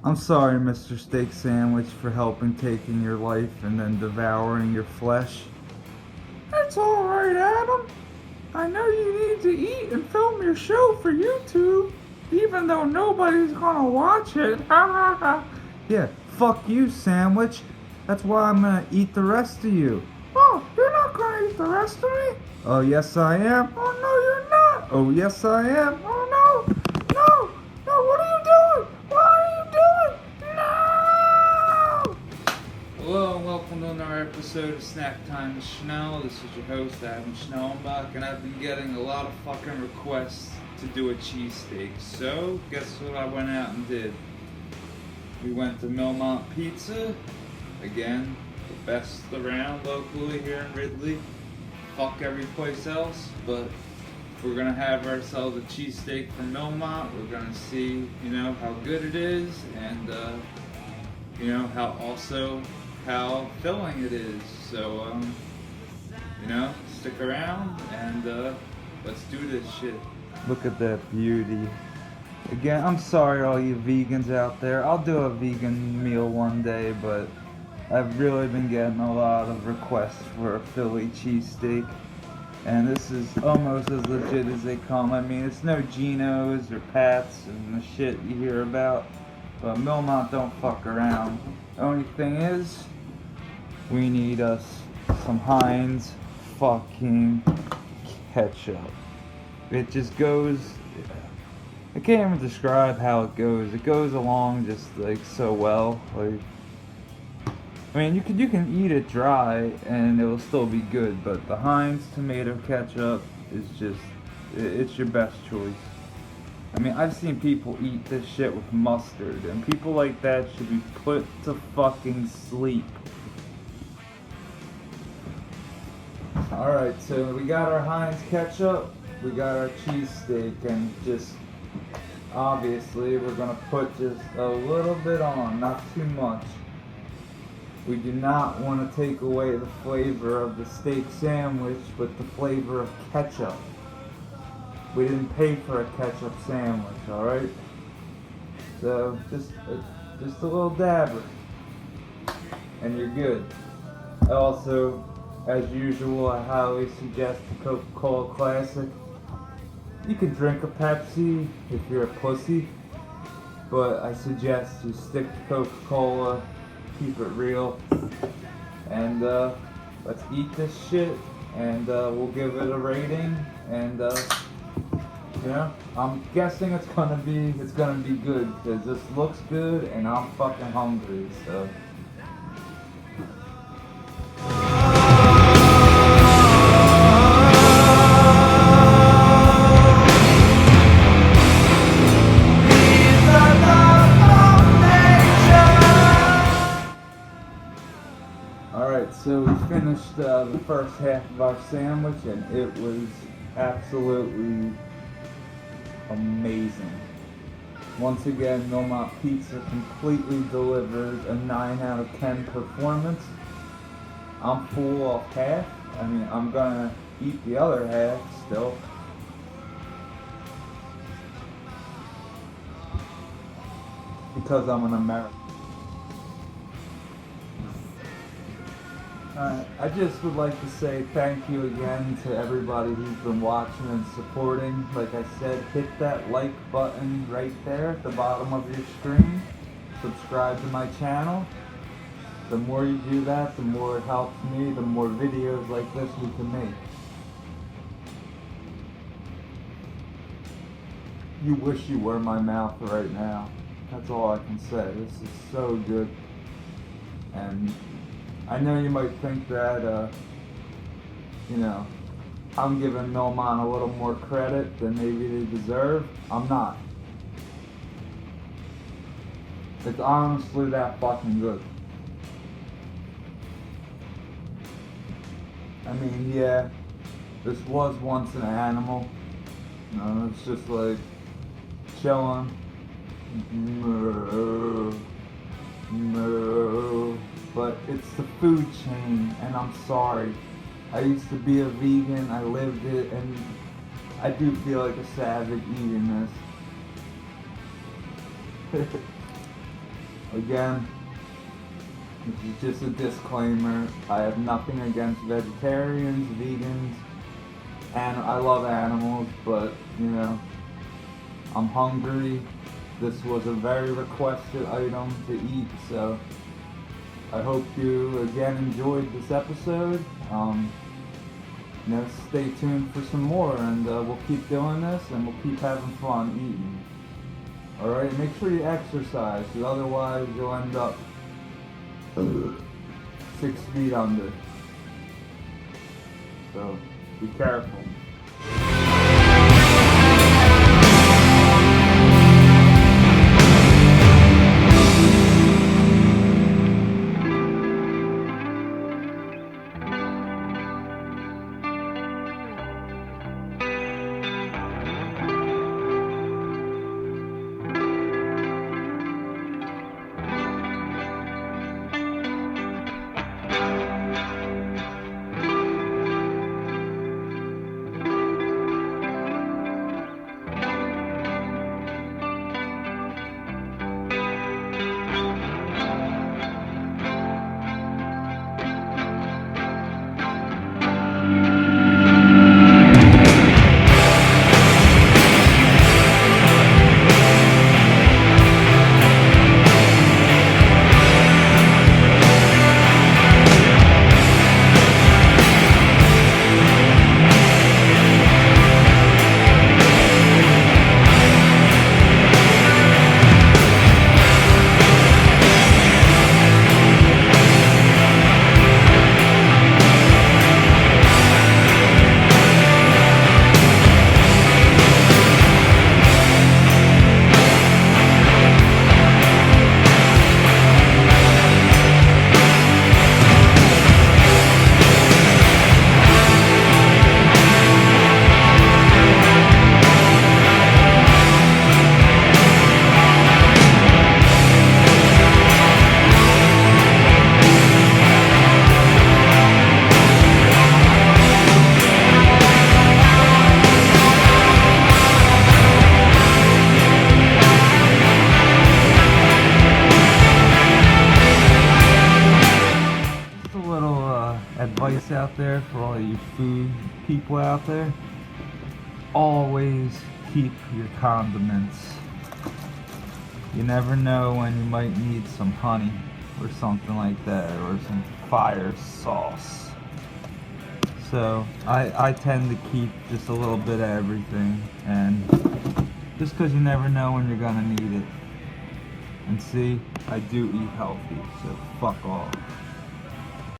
I'm sorry, Mr. Steak Sandwich, for helping taking your life and then devouring your flesh. That's alright, Adam. I know you need to eat and film your show for YouTube, even though nobody's gonna watch it. Ha ha ha. Yeah, fuck you, Sandwich. That's why I'm gonna eat the rest of you. Oh, you're not gonna eat the rest of me? Oh, yes, I am. Oh, no, you're not. Oh, yes, I am. Oh, no. No. No, what are you doing? What are you doing? No! Hello and welcome to another episode of Snack Time with Schnell. This is your host, Adam Schnellenbach, and I've been getting a lot of fucking requests to do a cheesesteak. So, guess what I went out and did? We went to Milmont Pizza. Again, the best around locally here in Ridley. Fuck every place else, but if we're gonna have ourselves a cheesesteak from Milmont, we're gonna see, how good it is, and how filling it is. So, stick around and let's do this shit. Look at that beauty. Again, I'm sorry all you vegans out there. I'll do a vegan meal one day, but I've really been getting a lot of requests for a Philly cheesesteak. And this is almost as legit as they come. I mean, it's no Geno's or Pat's and the shit you hear about. But Milmont don't fuck around. The only thing is, we need us some Heinz fucking ketchup. It just goes... I can't even describe how it goes. It goes along just like so well. I mean, you can eat it dry and it will still be good, but the Heinz tomato ketchup is just, it's your best choice. I mean, I've seen people eat this shit with mustard, and people like that should be put to fucking sleep. Alright, so we got our Heinz ketchup, we got our cheesesteak, and just, obviously, we're gonna put just a little bit on, not too much. We do not want to take away the flavor of the steak sandwich with the flavor of ketchup. We didn't pay for a ketchup sandwich, alright? So, just a little dabber. And you're good. Also, as usual, I highly suggest the Coca-Cola Classic. You can drink a Pepsi if you're a pussy, but I suggest you stick to Coca-Cola. Keep it real, and let's eat this shit, and we'll give it a rating, and I'm guessing it's gonna be good, because this looks good, and I'm fucking hungry, so. Alright, so we finished the first half of our sandwich, and it was absolutely amazing. Once again, Milmont Pizza completely delivers a 9 out of 10 performance. I'm full off half. I mean, I'm gonna eat the other half still. Because I'm an American. I just would like to say thank you again to everybody who's been watching and supporting. Like I said, hit that like button right there at the bottom of your screen. Subscribe to my channel. The more you do that, the more it helps me, the more videos like this we can make. You wish you were my mouth right now. That's all I can say. This is so good. And I know you might think that, I'm giving Milmont a little more credit than maybe they deserve. I'm not. It's honestly that fucking good. I mean, yeah, this was once an animal. It's just like chilling. But it's the food chain, and I'm sorry. I used to be a vegan, I lived it, and I do feel like a savage eating this. again, this is just a disclaimer. I have nothing against vegetarians, vegans, and I love animals, but, you know, I'm hungry. This was a very requested item to eat, so I hope you again enjoyed this episode. You know, stay tuned for some more, and we'll keep doing this, and we'll keep having fun eating. Alright, make sure you exercise, because otherwise you'll end up 6 feet under. So, be careful. Advice out there for all you food people out there: always keep your condiments. You never know when you might need some honey or something like that, or some fire sauce. So I tend to keep just a little bit of everything, and just because you never know when you're gonna need it. And see, I do eat healthy, so fuck off.